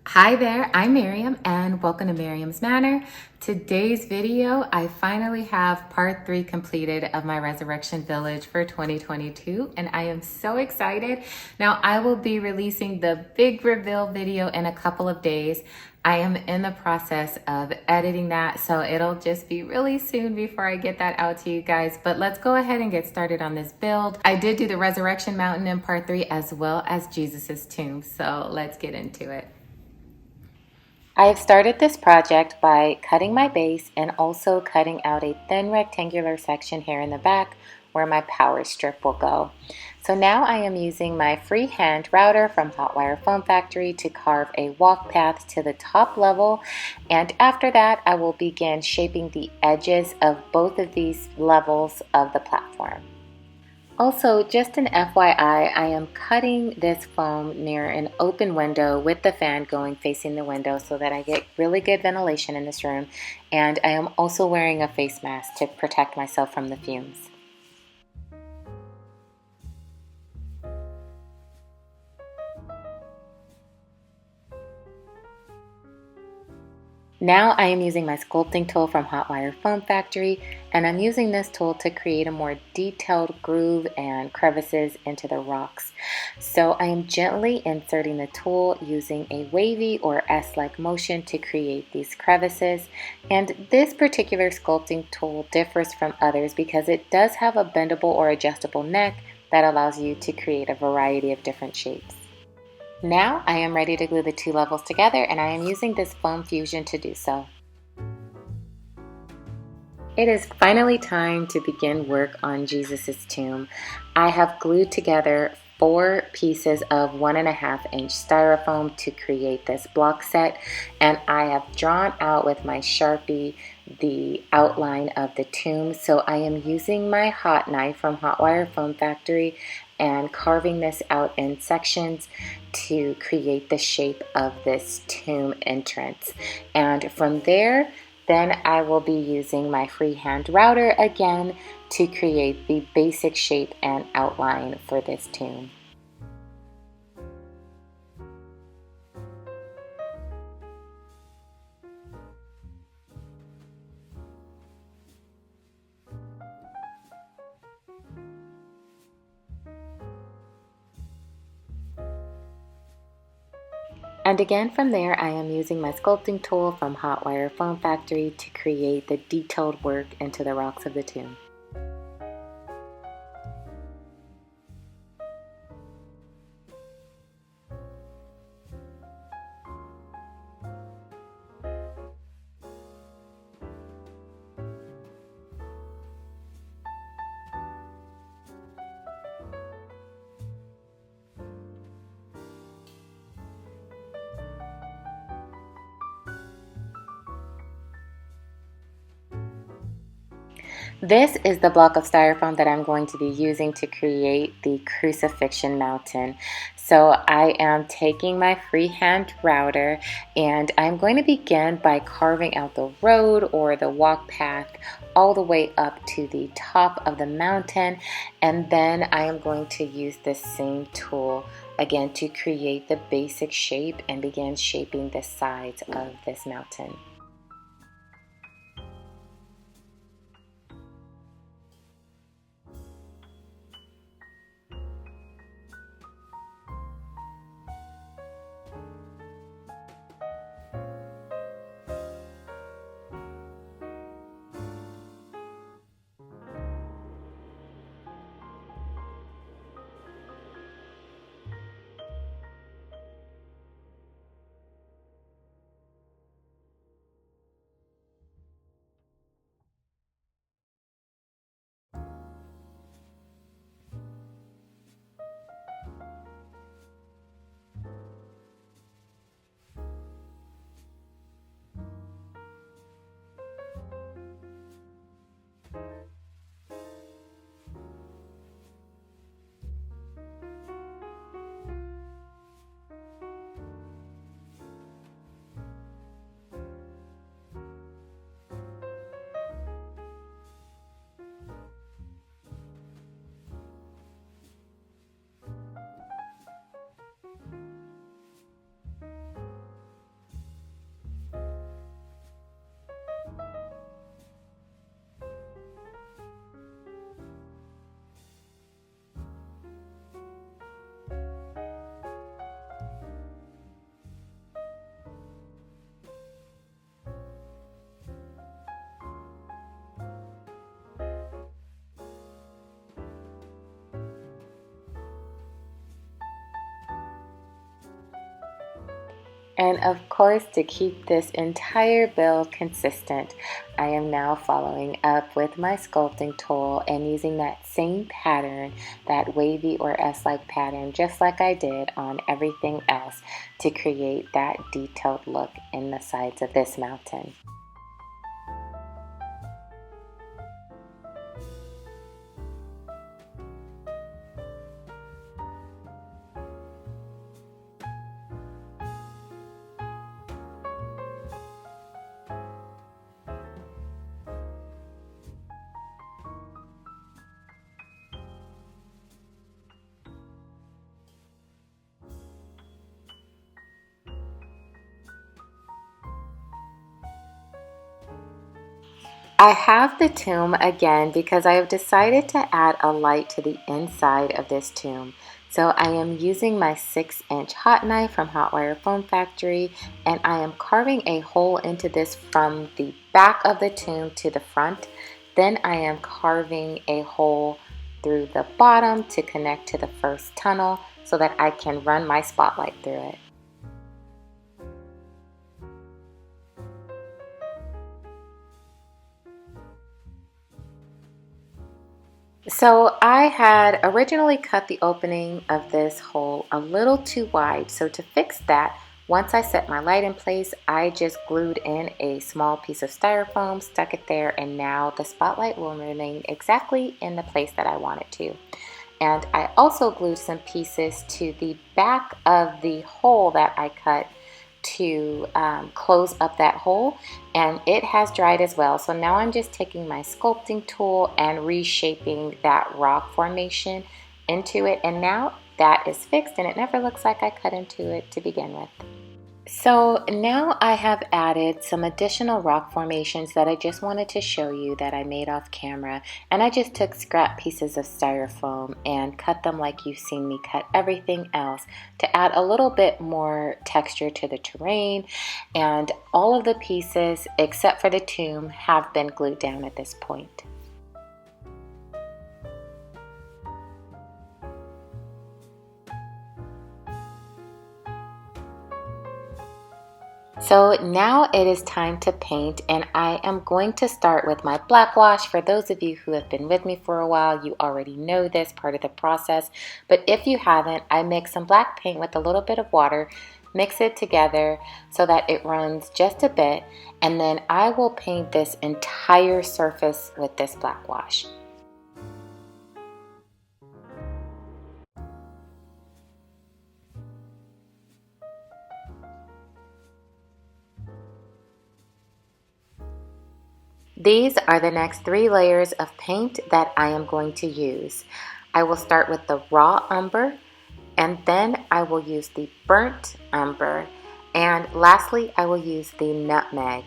Hi there, I'm Miriam and welcome to Miriam's Manor. Today's video, I finally have part 3 completed of my Resurrection Village for 2022 and I am so excited. Now I will be releasing the big reveal video in a couple of days. I am in the process of editing that, so it'll just be really soon before I get that out to you guys. But let's go ahead and get started on this build. I did do the Resurrection Mountain in part 3 as well as Jesus's tomb, so let's get into it. I have started this project by cutting my base and also cutting out a thin rectangular section here in the back where my power strip will go. So now I am using my freehand router from Hotwire Foam Factory to carve a walk path to the top level, and after that I will begin shaping the edges of both of these levels of the platform. Also, just an FYI, I am cutting this foam near an open window with the fan going facing the window so that I get really good ventilation in this room, and I am also wearing a face mask to protect myself from the fumes. Now I am using my sculpting tool from Hotwire Foam Factory, and I'm using this tool to create a more detailed groove and crevices into the rocks. So I am gently inserting the tool using a wavy or S-like motion to create these crevices. And this particular sculpting tool differs from others because it does have a bendable or adjustable neck that allows you to create a variety of different shapes. Now I am ready to glue the two levels together, and I am using this foam fusion to do so. It is finally time to begin work on Jesus's tomb. I have glued together 4 pieces of 1.5-inch styrofoam to create this block set, and I have drawn out with my Sharpie the outline of the tomb. So I am using my hot knife from Hotwire Foam Factory and carving this out in sections to create the shape of this tomb entrance. And from there, then I will be using my freehand router again to create the basic shape and outline for this tomb. And again from there, I am using my sculpting tool from Hotwire Foam Factory to create the detailed work into the rocks of the tomb. This is the block of styrofoam that I'm going to be using to create the Crucifixion mountain. So I am taking my freehand router and I'm going to begin by carving out the road or the walk path all the way up to the top of the mountain, and then I am going to use this same tool again to create the basic shape and begin shaping the sides of this mountain. And of course, to keep this entire build consistent, I am now following up with my sculpting tool and using that same pattern, that wavy or S-like pattern, just like I did on everything else, to create that detailed look in the sides of this mountain. I have the tomb again because I have decided to add a light to the inside of this tomb. So I am using my 6-inch hot knife from Hotwire Foam Factory, and I am carving a hole into this from the back of the tomb to the front. Then I am carving a hole through the bottom to connect to the first tunnel so that I can run my spotlight through it. So I had originally cut the opening of this hole a little too wide. So to fix that, once I set my light in place, I just glued in a small piece of styrofoam, stuck it there, and now the spotlight will remain exactly in the place that I want it to. And I also glued some pieces to the back of the hole that I cut to close up that hole, and it has dried as well. So now I'm just taking my sculpting tool and reshaping that rock formation into it, and now that is fixed and it never looks like I cut into it to begin with. So now I have added some additional rock formations that I just wanted to show you that I made off camera, and I just took scrap pieces of styrofoam and cut them like you've seen me cut everything else to add a little bit more texture to the terrain, and all of the pieces except for the tomb have been glued down at this point. So now it is time to paint, and I am going to start with my black wash. For those of you who have been with me for a while, you already know this part of the process, but if you haven't, I mix some black paint with a little bit of water, mix it together so that it runs just a bit, and then I will paint this entire surface with this black wash. These are the next 3 layers of paint that I am going to use. I will start with the raw umber, and then I will use the burnt umber, and lastly I will use the nutmeg.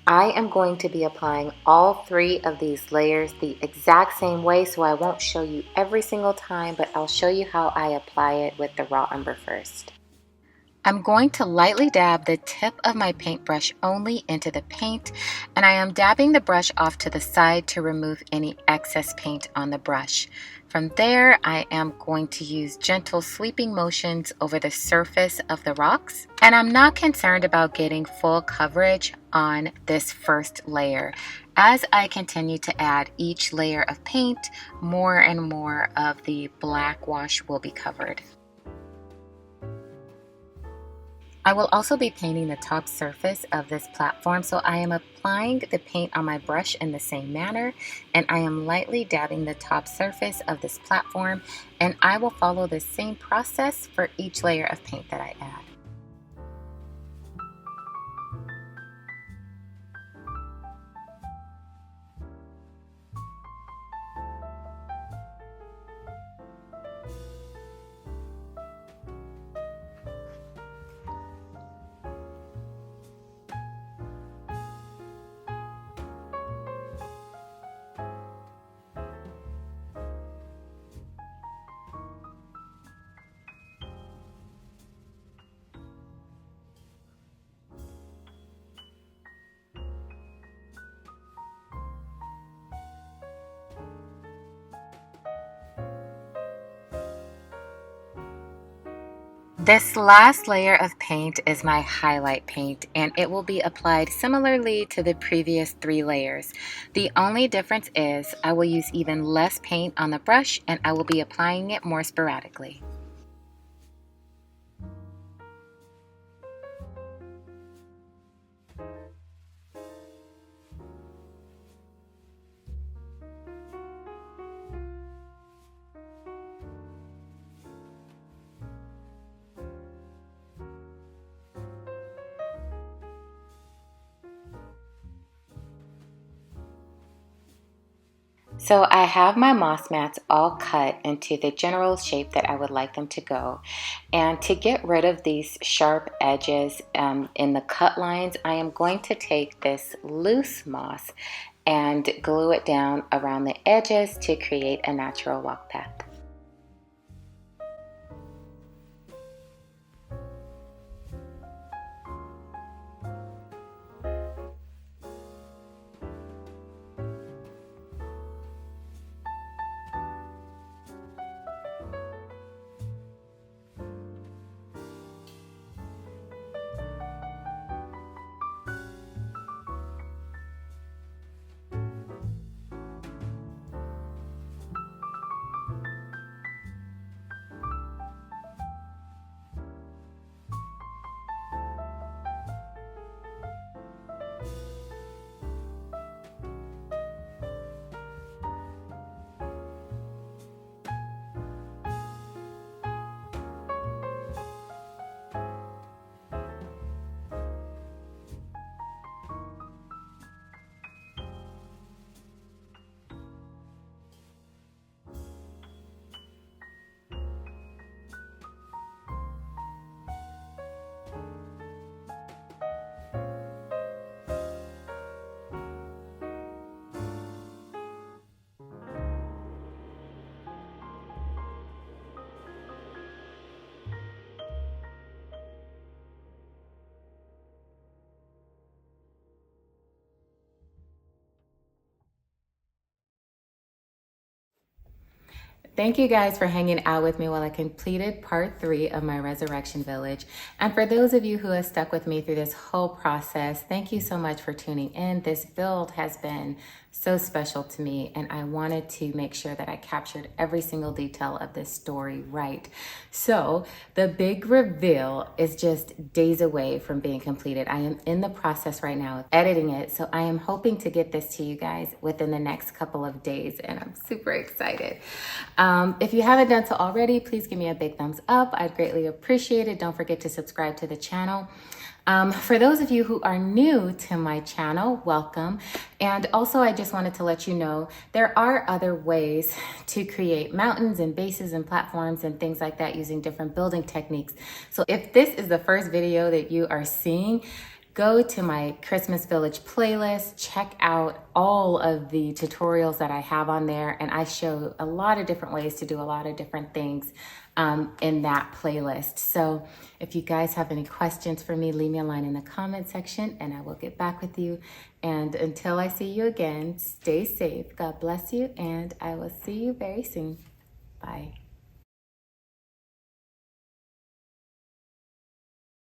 I am going to be applying all 3 of these layers the exact same way, so I won't show you every single time, but I'll show you how I apply it with the raw umber first. I'm going to lightly dab the tip of my paintbrush only into the paint, and I am dabbing the brush off to the side to remove any excess paint on the brush. From there, I am going to use gentle sweeping motions over the surface of the rocks, and I'm not concerned about getting full coverage on this first layer. As I continue to add each layer of paint, more and more of the black wash will be covered. I will also be painting the top surface of this platform, so I am applying the paint on my brush in the same manner, and I am lightly dabbing the top surface of this platform, and I will follow the same process for each layer of paint that I add. This last layer of paint is my highlight paint, and it will be applied similarly to the previous 3 layers. The only difference is I will use even less paint on the brush and I will be applying it more sporadically. So I have my moss mats all cut into the general shape that I would like them to go. And to get rid of these sharp edges in the cut lines, I am going to take this loose moss and glue it down around the edges to create a natural walk path. Thank you guys for hanging out with me while I completed part 3 of my Resurrection Village. And for those of you who have stuck with me through this whole process, thank you so much for tuning in. This build has been so special to me, and I wanted to make sure that I captured every single detail of this story right. So the big reveal is just days away from being completed. I am in the process right now of editing it, so I am hoping to get this to you guys within the next couple of days, and I'm super excited. If you haven't done so already, please give me a big thumbs up. I'd greatly appreciate it. Don't forget to subscribe to the channel. For those of you who are new to my channel, welcome. And also, I just wanted to let you know there are other ways to create mountains and bases and platforms and things like that using different building techniques. So if this is the first video that you are seeing, go to my Christmas Village playlist, check out all of the tutorials that I have on there, and I show a lot of different ways to do a lot of different things in that playlist. So if you guys have any questions for me, leave me a line in the comment section and I will get back with you. And until I see you again, stay safe. God bless you, and I will see you very soon. Bye.